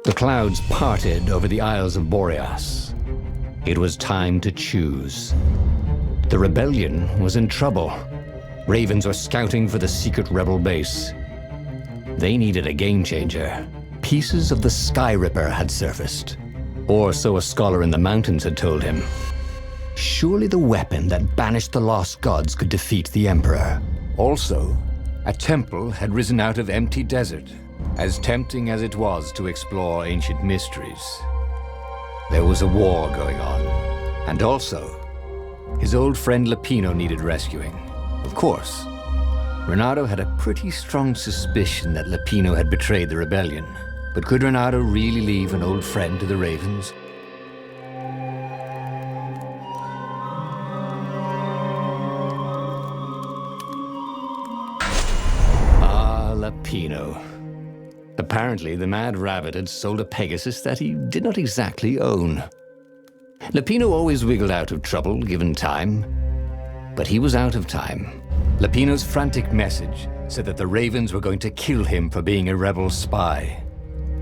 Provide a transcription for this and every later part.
The clouds parted over the Isles of Boreas. It was time to choose. The rebellion was in trouble. Ravens were scouting for the secret rebel base. They needed a game changer. Pieces of the Sky Ripper had surfaced. Or so a scholar in the mountains had told him. Surely the weapon that banished the lost gods could defeat the Emperor. Also, a temple had risen out of empty desert, as tempting as it was to explore ancient mysteries. There was a war going on, and also, his old friend Lapino needed rescuing. Of course, Renato had a pretty strong suspicion that Lapino had betrayed the rebellion. But could Renato really leave an old friend to the Ravens? Lapino. Apparently, the Mad Rabbit had sold a Pegasus that he did not exactly own. Lapino always wiggled out of trouble, given time. But he was out of time. Lapino's frantic message said that the Ravens were going to kill him for being a rebel spy.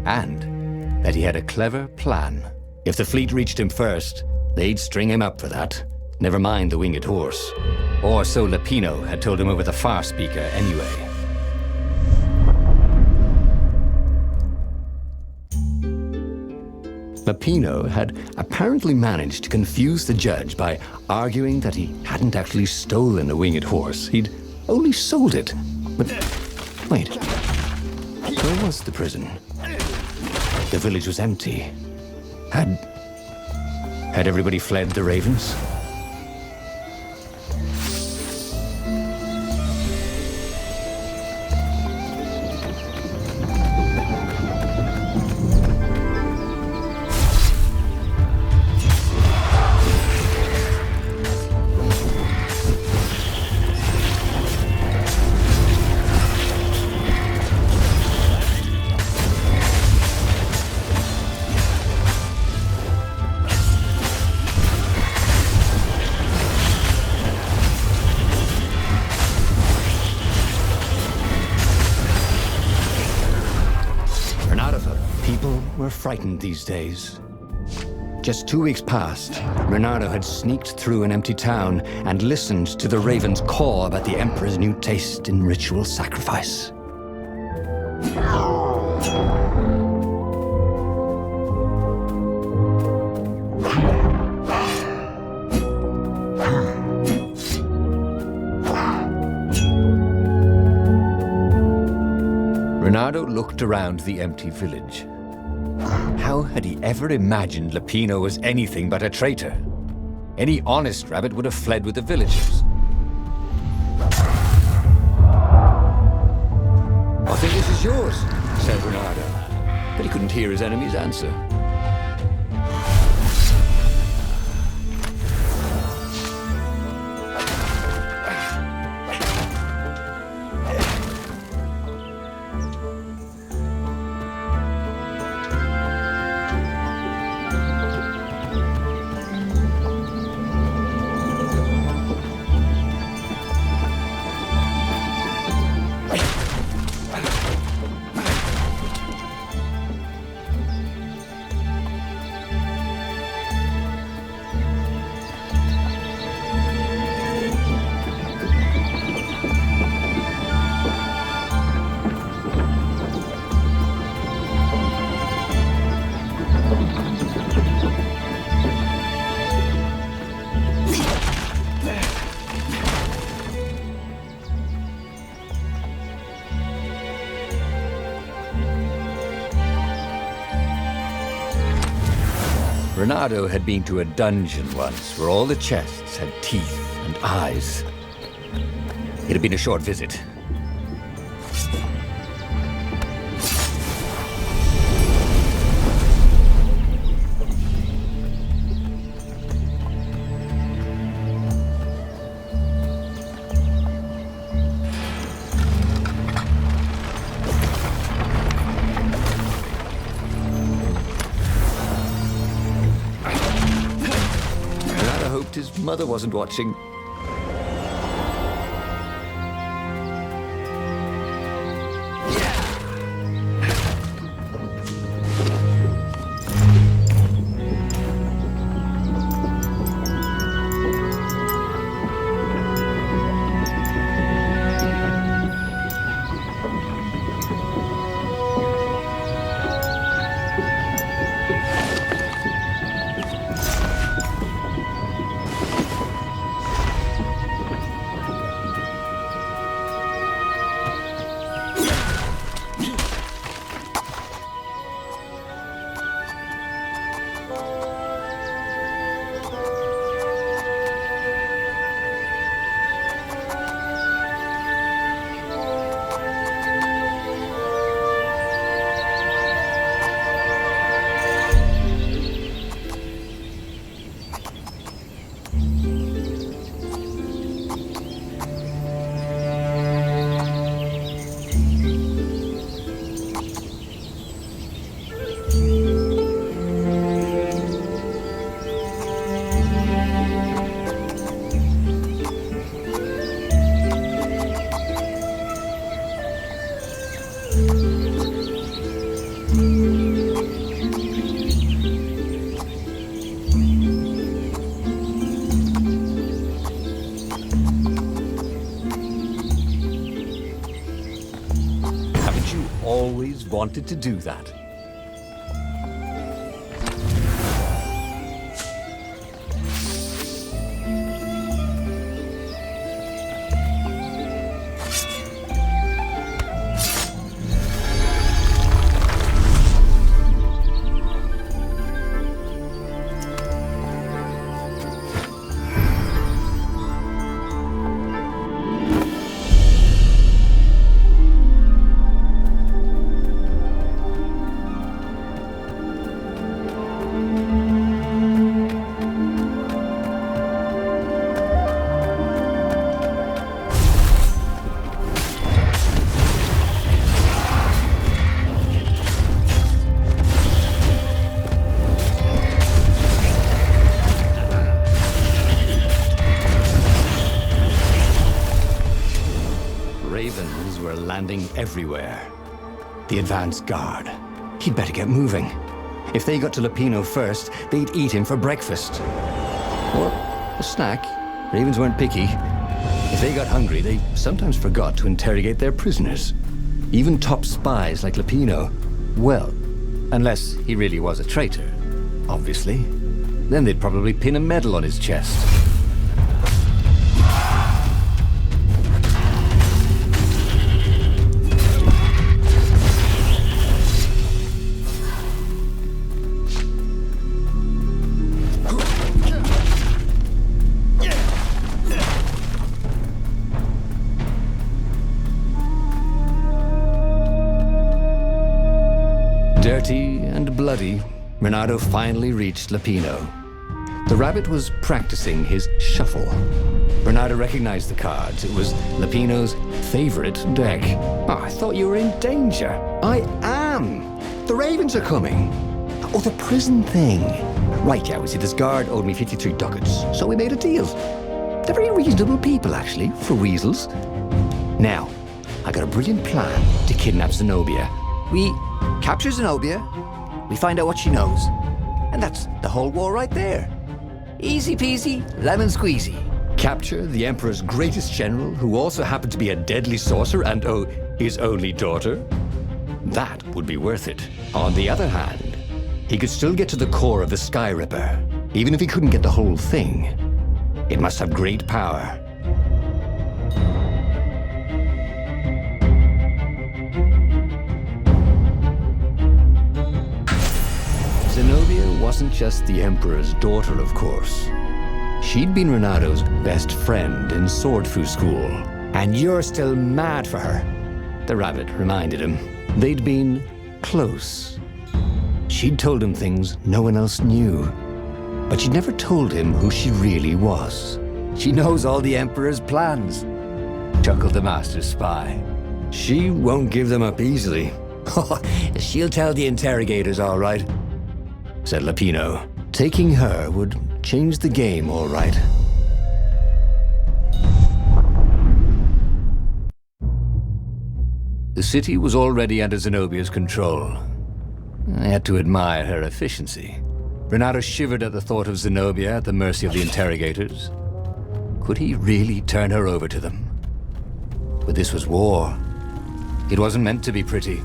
And that he had a clever plan. If the fleet reached him first, they'd string him up for that. Never mind the winged horse. Or so Lapino had told him over the far speaker anyway. Lapino had apparently managed to confuse the judge by arguing that he hadn't actually stolen the winged horse. He'd only sold it. But wait, where was the prison? The village was empty. Had everybody fled the Ravens? Frightened these days. Just 2 weeks past, Renato had sneaked through an empty town and listened to the Ravens call about the Emperor's new taste in ritual sacrifice. Renato looked around the empty village. How had he ever imagined Lapino was anything but a traitor? Any honest rabbit would have fled with the villagers. I think this is yours, said Renato. But he couldn't hear his enemy's answer. Renato had been to a dungeon once where all the chests had teeth and eyes. It had been a short visit. His mother wasn't watching. always wanted to do that. Ravens were landing everywhere. The advance guard. He'd better get moving. If they got to Lupino first, they'd eat him for breakfast. Or a snack. Ravens weren't picky. If they got hungry, they sometimes forgot to interrogate their prisoners. Even top spies like Lupino. Well, unless he really was a traitor, obviously. Then they'd probably pin a medal on his chest. Dirty and bloody, Renato finally reached Lupino. The rabbit was practicing his shuffle. Renato recognized the cards. It was Lupino's favorite deck. Oh, I thought you were in danger. I am! The Ravens are coming. Oh, the prison thing. Right, yeah, see, this guard owed me 53 ducats, so we made a deal. They're very reasonable people, actually, for weasels. Now, I got a brilliant plan to kidnap Zenobia. We capture Zenobia, we find out what she knows, and that's the whole war right there. Easy peasy, lemon squeezy. Capture the Emperor's greatest general, who also happened to be a deadly sorcerer and, oh, his only daughter? That would be worth it. On the other hand, he could still get to the core of the Sky Ripper, even if he couldn't get the whole thing. It must have great power. Zenobia wasn't just the Emperor's daughter, of course. She'd been Renato's best friend in Sword Fu school. And you're still mad for her, the rabbit reminded him. They'd been close. She'd told him things no one else knew. But she'd never told him who she really was. She knows all the Emperor's plans, chuckled the master spy. She won't give them up easily. She'll tell the interrogators, all right, said Lupino. Taking her would change the game, all right. The city was already under Zenobia's control. I had to admire her efficiency. Renato shivered at the thought of Zenobia at the mercy of the interrogators. Could he really turn her over to them? But this was war. It wasn't meant to be pretty.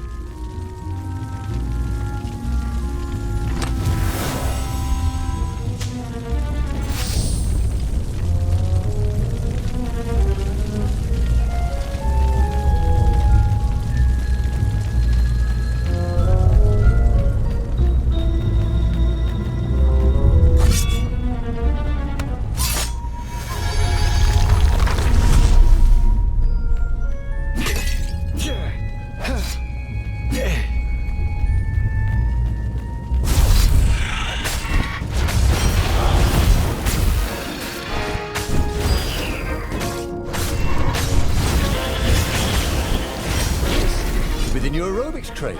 Within your aerobics craze,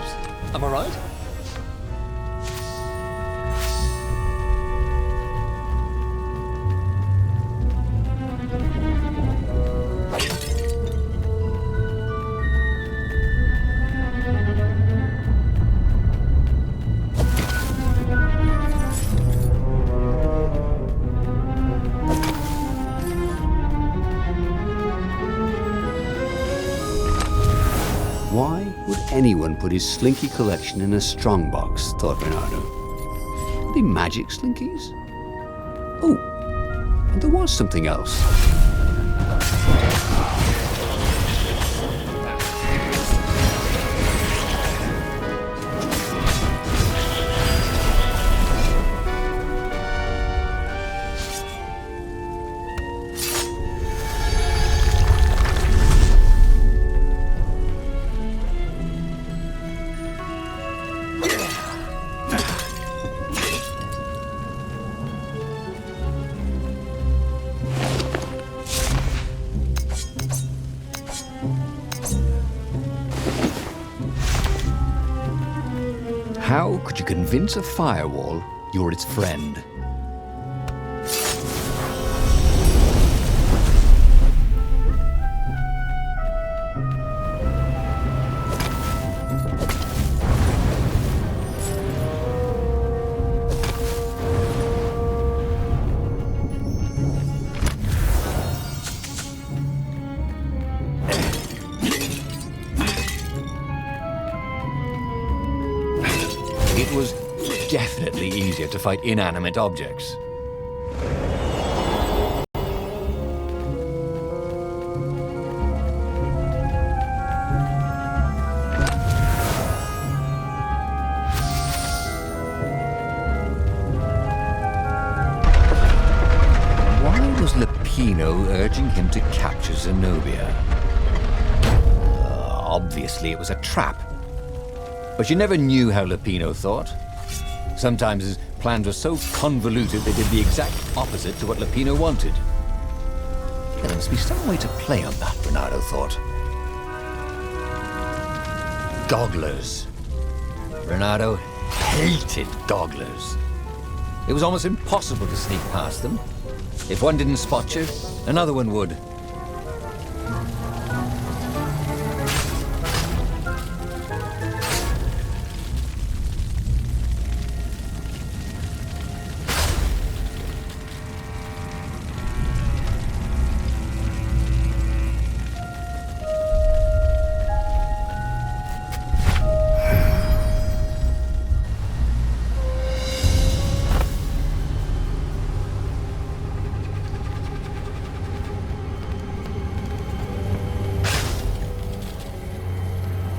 am I right? Why would anyone and put his slinky collection in a strongbox, thought Reynardo. The magic slinkies? Oh, and there was something else. How could you convince a firewall you're its friend? It was definitely easier to fight inanimate objects. Why was Lupino urging him to capture Zenobia? Obviously it was a trap. But you never knew how Lupino thought. Sometimes his plans were so convoluted they did the exact opposite to what Lupino wanted. There must be some way to play on that, Reynardo thought. Gogglers. Reynardo hated gogglers. It was almost impossible to sneak past them. If one didn't spot you, another one would.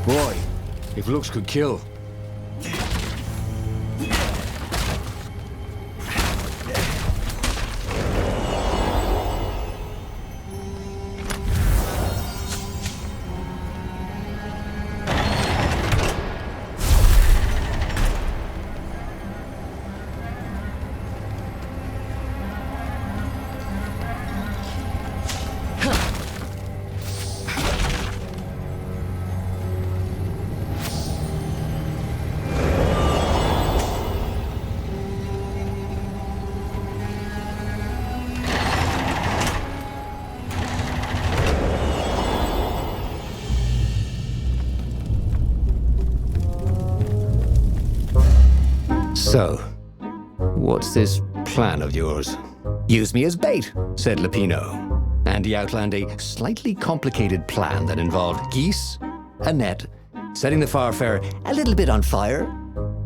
Boy, if looks could kill. So, what's this plan of yours? Use me as bait, said Lupino. And he outlined a slightly complicated plan that involved geese, a net, setting the Farfarer a little bit on fire,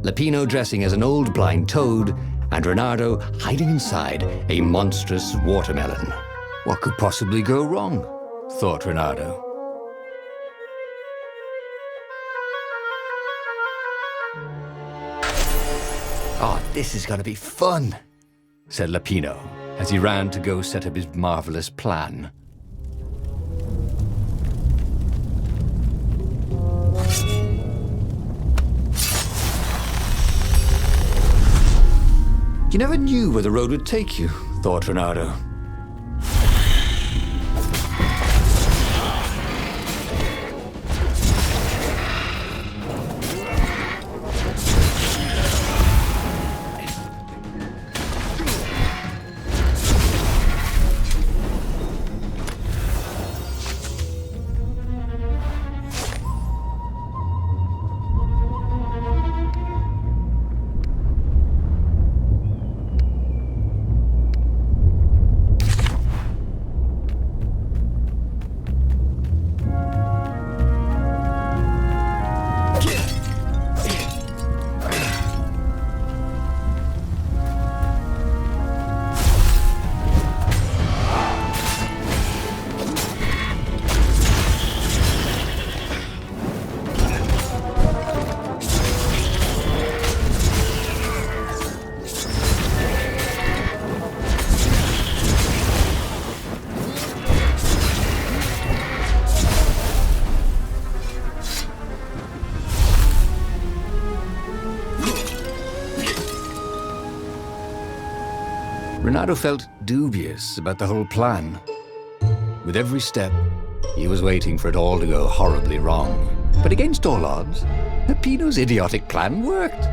Lupino dressing as an old blind toad, and Reynardo hiding inside a monstrous watermelon. What could possibly go wrong? Thought Reynardo. Oh, this is gonna be fun, said Lupino, as he ran to go set up his marvelous plan. You never knew where the road would take you, thought Reynardo. Renato felt dubious about the whole plan. With every step, he was waiting for it all to go horribly wrong. But against all odds, Peppino's idiotic plan worked.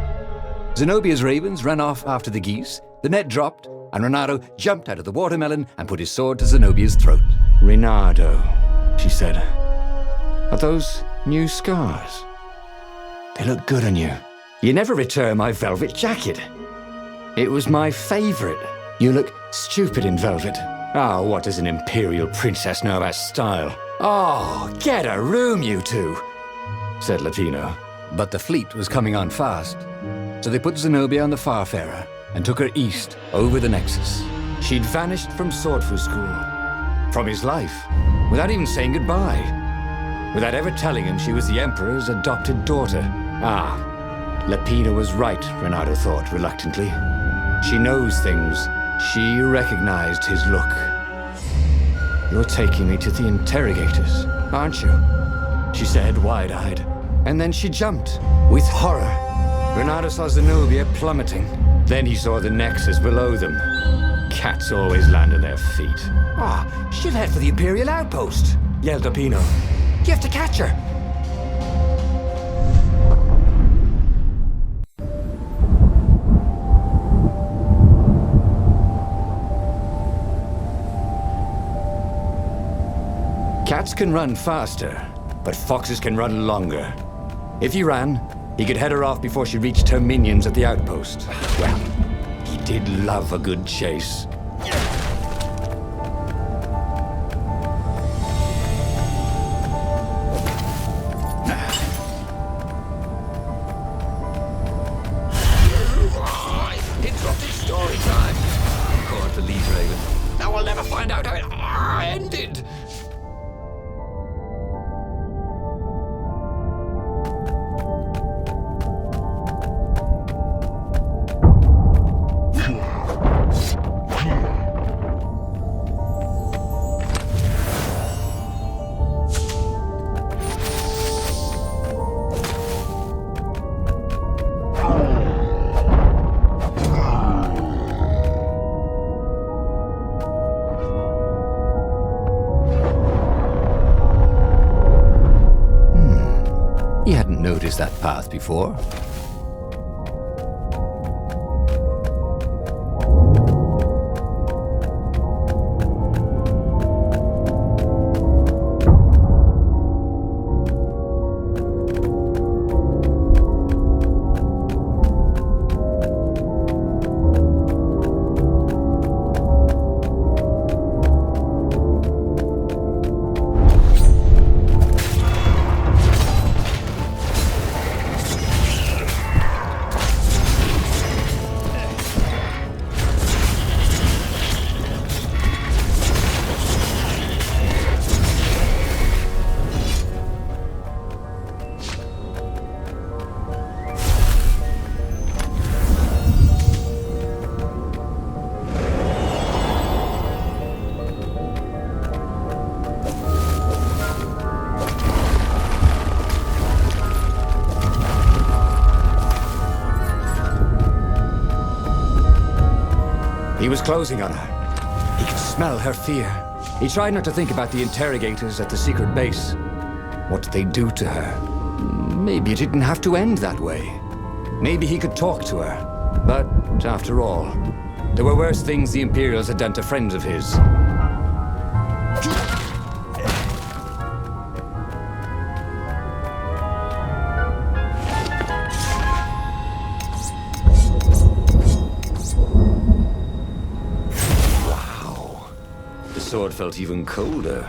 Zenobia's ravens ran off after the geese, the net dropped, and Renato jumped out of the watermelon and put his sword to Zenobia's throat. Renato, she said, are those new scars? They look good on you. You never returned my velvet jacket. It was my favorite. You look stupid in velvet. Ah, what does an imperial princess know about style? Oh, get a room, you two, said Latino. But the fleet was coming on fast, so they put Zenobia on the Farfarer and took her east over the Nexus. She'd vanished from Swordfu School, from his life, without even saying goodbye, without ever telling him she was the Emperor's adopted daughter. Ah, Lapina was right, Renato thought reluctantly. She knows things. She recognized his look. You're taking me to the interrogators, aren't you? She said, wide-eyed. And then she jumped, with horror. Renato saw Zenobia plummeting. Then he saw the Nexus below them. Cats always land on their feet. Ah, she'll head for the Imperial outpost, yelled Lapino. You have to catch her. Cats can run faster, but foxes can run longer. If he ran, he could head her off before she reached her minions at the outpost. Well, he did love a good chase. Interrupted story time. Caught the lead raven. Now we'll never find out how it ended. He hadn't noticed that path before. He was closing on her. He could smell her fear. He tried not to think about the interrogators at the secret base. What did they do to her? Maybe it didn't have to end that way. Maybe he could talk to her. But, after all, there were worse things the Imperials had done to friends of his. The sword felt even colder.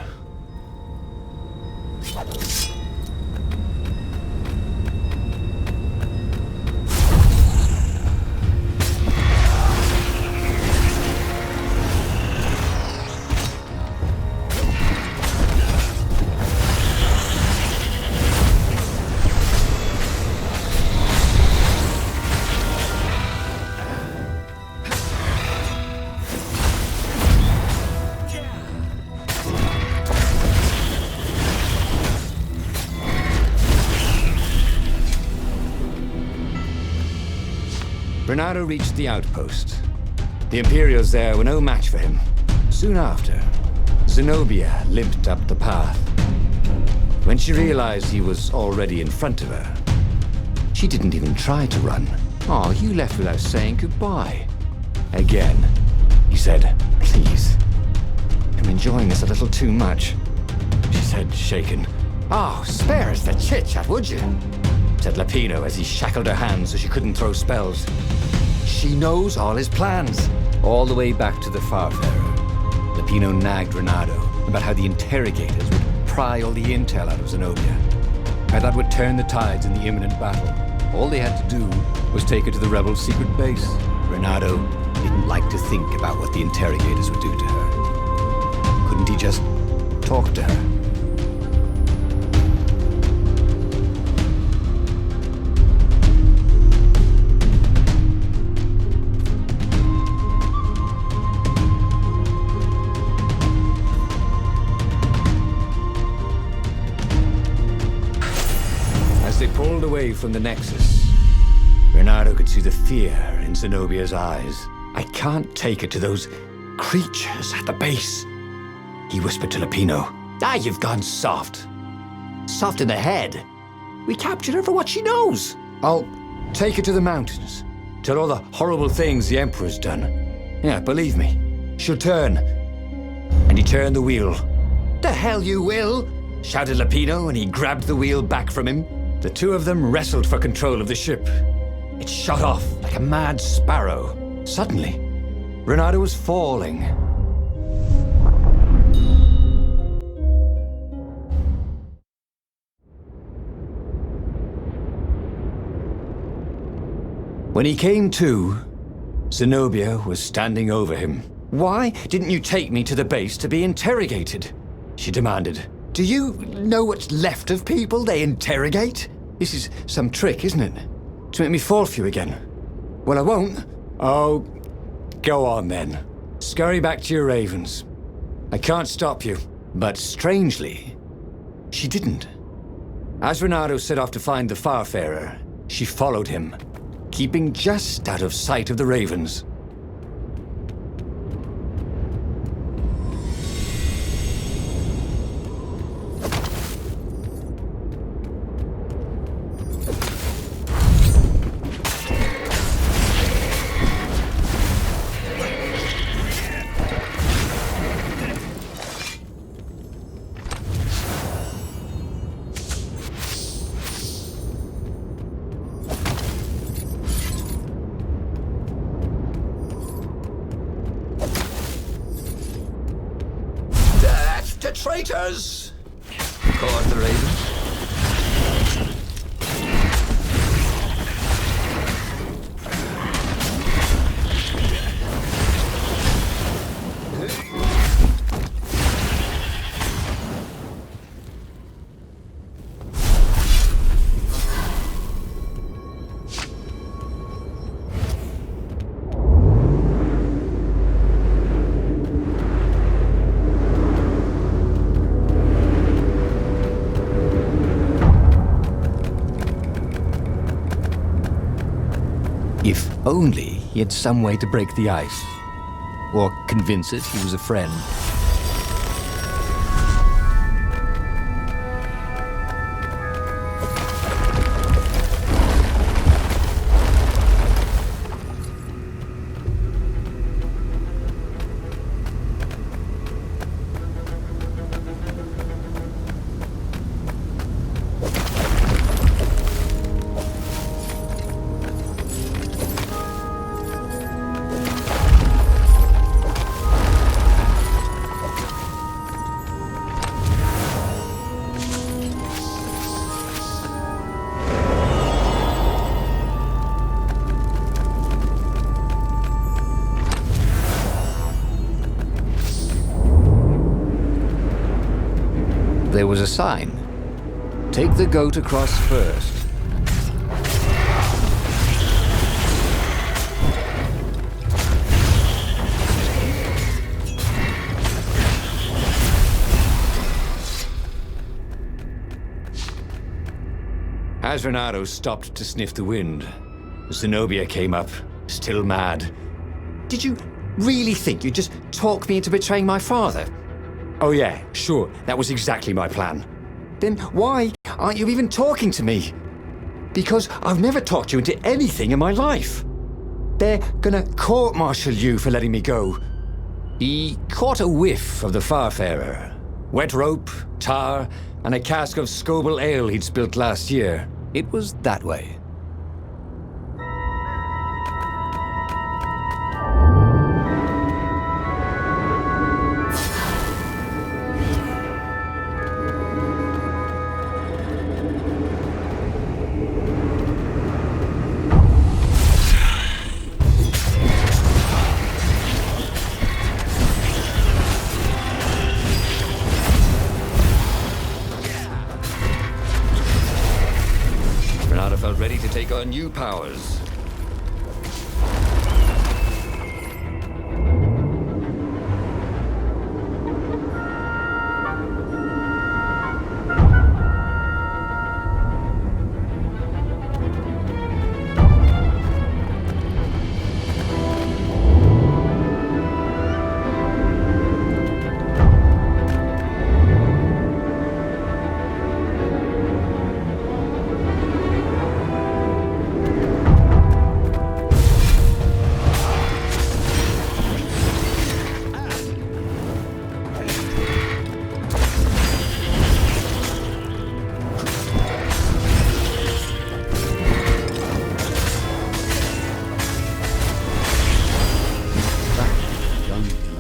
Renato reached the outpost. The Imperials there were no match for him. Soon after, Zenobia limped up the path. When she realized he was already in front of her, she didn't even try to run. "Oh, you left without saying goodbye." Again, he said, "Please, I'm enjoying this a little too much," she said, shaken. "Oh, spare us the chit-chat, would you?" said Lapino as he shackled her hands so she couldn't throw spells. "She knows all his plans." All the way back to the Farfarer, Lapino nagged Renato about how the interrogators would pry all the intel out of Zenobia, how that would turn the tides in the imminent battle. All they had to do was take her to the rebels' secret base. Renato didn't like to think about what the interrogators would do to her. Couldn't he just talk to her? As they pulled away from the Nexus, Renato could see the fear in Zenobia's eyes. "I can't take her to those creatures at the base," he whispered to Lapino. "Ah, you've gone soft. Soft in the head. We captured her for what she knows. I'll take her to the mountains. Tell all the horrible things the Emperor's done. Yeah, believe me, she'll turn." And he turned the wheel. "The hell you will!" shouted Lapino, and he grabbed the wheel back from him. The two of them wrestled for control of the ship. It shot off like a mad sparrow. Suddenly, Renato was falling. When he came to, Zenobia was standing over him. "Why didn't you take me to the base to be interrogated?" she demanded. "Do you know what's left of people they interrogate? This is some trick, isn't it? To make me fall for you again. Well, I won't." "Oh, go on then. Scurry back to your ravens. I can't stop you." But strangely, she didn't. As Renato set off to find the Farfarer, she followed him, keeping just out of sight of the ravens. "To traitors!" called the raven. If only he had some way to break the ice, or convince it he was a friend. There was a sign. Take the goat across first. As Renato stopped to sniff the wind, Zenobia came up, still mad. Did you really think you'd just talk me into betraying my father? Oh yeah, sure, that was exactly my plan. Then why aren't you even talking to me? Because I've never talked you into anything in my life. They're gonna court-martial you for letting me go. He caught a whiff of the Farfarer. Wet rope, tar, and a cask of Scobel ale he'd spilt last year. It was that way. Renata felt ready to take on new powers.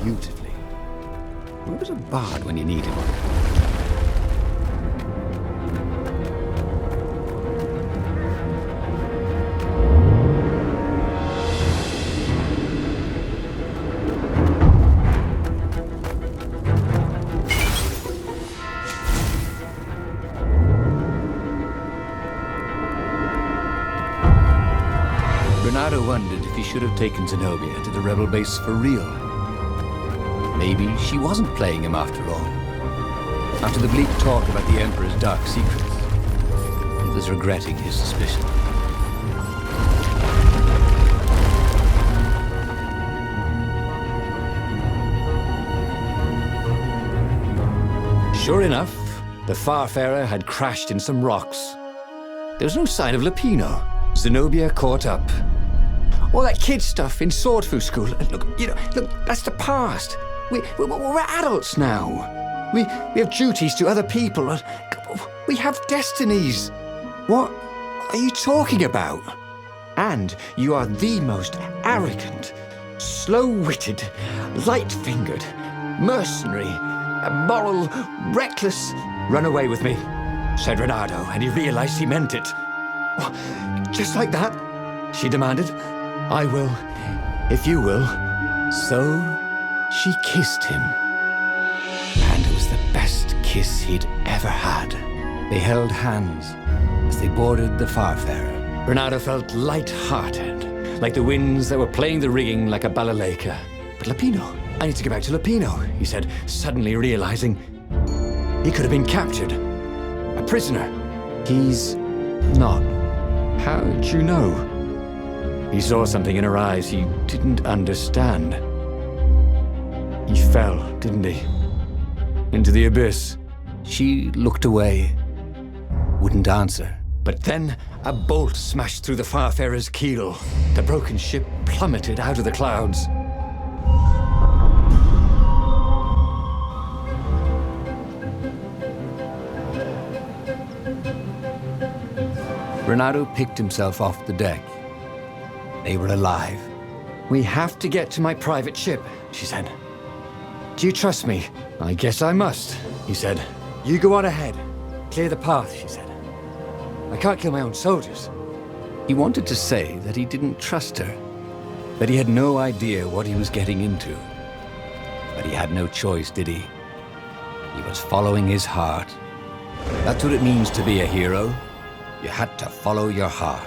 Beautifully. Where was a bard when you needed one? Renato wondered if he should have taken Zenobia to the rebel base for real. Maybe she wasn't playing him after all. After the bleak talk about the Emperor's dark secrets, he was regretting his suspicion. Sure enough, the Farfarer had crashed in some rocks. There was no sign of Lupino. Zenobia caught up. All that kid stuff in Swordfu School. Look, that's the past. We're adults now. We have duties to other people. We have destinies. What are you talking about? And you are the most arrogant, slow-witted, light-fingered, mercenary, immoral, reckless. Run away with me, said Renato, and he realized he meant it. Just like that? She demanded. I will, if you will. So she kissed him. And it was the best kiss he'd ever had. They held hands as they boarded the Farfarer. Renato felt light-hearted, like the winds that were playing the rigging like a balalaika. But Lupino, I need to get back to Lupino, he said, suddenly realizing he could have been captured. A prisoner. He's not. How'd you know? He saw something in her eyes he didn't understand. He fell, didn't he? Into the abyss. She looked away, wouldn't answer. But then a bolt smashed through the Farfarer's keel. The broken ship plummeted out of the clouds. Renato picked himself off the deck. They were alive. We have to get to my private ship, she said. Do you trust me? I guess I must, he said. You go on ahead. Clear the path, she said. I can't kill my own soldiers. He wanted to say that he didn't trust her, that he had no idea what he was getting into. But he had no choice, did he? He was following his heart. That's what it means to be a hero. You had to follow your heart.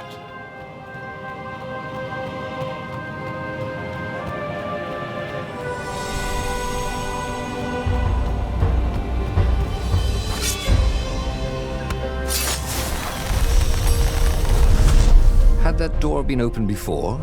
Had that door been open before?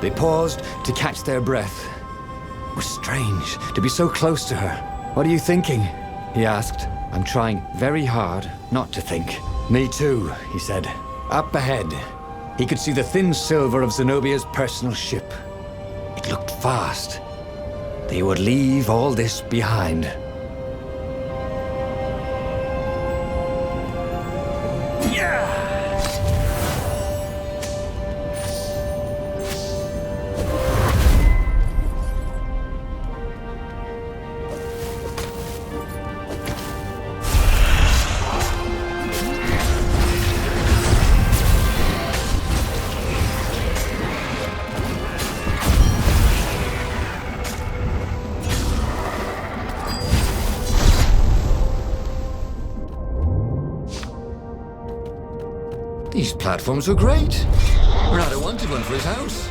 They paused to catch their breath. It was strange to be so close to her. "What are you thinking?" he asked. "I'm trying very hard not to think." "Me too," he said. Up ahead, he could see the thin silver of Zenobia's personal ship. It looked fast. They would leave all this behind. These platforms were great. Renato wanted one for his house.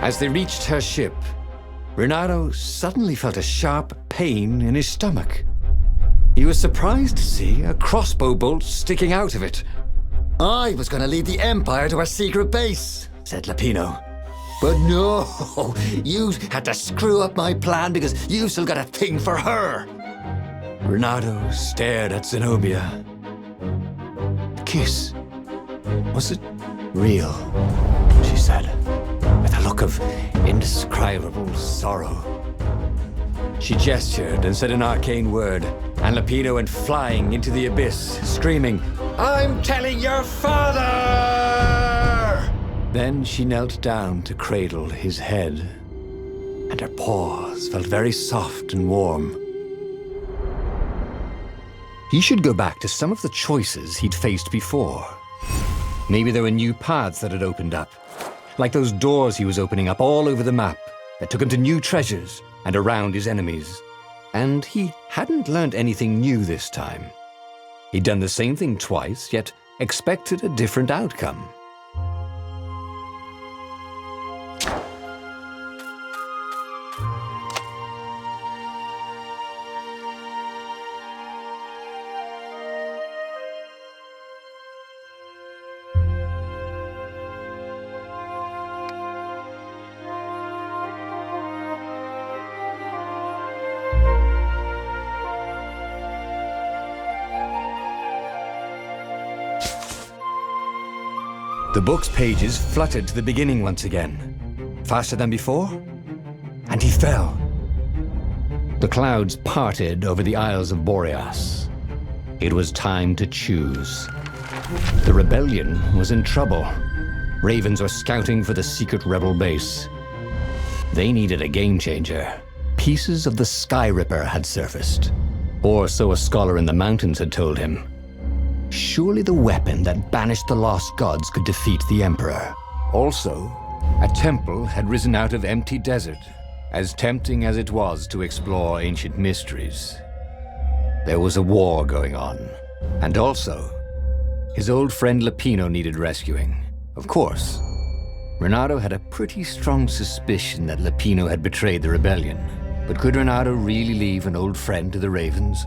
As they reached her ship, Renato suddenly felt a sharp pain in his stomach. He was surprised to see a crossbow bolt sticking out of it. "I was going to lead the Empire to our secret base," said Lapino. "But no, you had to screw up my plan because you've still got a thing for her." Renato stared at Zenobia. The kiss. Was it real? She said, with a look of indescribable sorrow. She gestured and said an arcane word, and Lapino went flying into the abyss, screaming, "I'm telling your father!" Then she knelt down to cradle his head, and her paws felt very soft and warm. He should go back to some of the choices he'd faced before. Maybe there were new paths that had opened up, like those doors he was opening up all over the map that took him to new treasures and around his enemies. And he hadn't learned anything new this time. He'd done the same thing twice, yet expected a different outcome. The book's pages fluttered to the beginning once again, faster than before, and he fell. The clouds parted over the Isles of Boreas. It was time to choose. The rebellion was in trouble. Ravens were scouting for the secret rebel base. They needed a game changer. Pieces of the Sky Ripper had surfaced, or so a scholar in the mountains had told him. Surely the weapon that banished the lost gods could defeat the Emperor. Also, a temple had risen out of empty desert, as tempting as it was to explore ancient mysteries. There was a war going on, and also, his old friend Lapino needed rescuing. Of course, Renato had a pretty strong suspicion that Lapino had betrayed the rebellion. But could Renato really leave an old friend to the Ravens?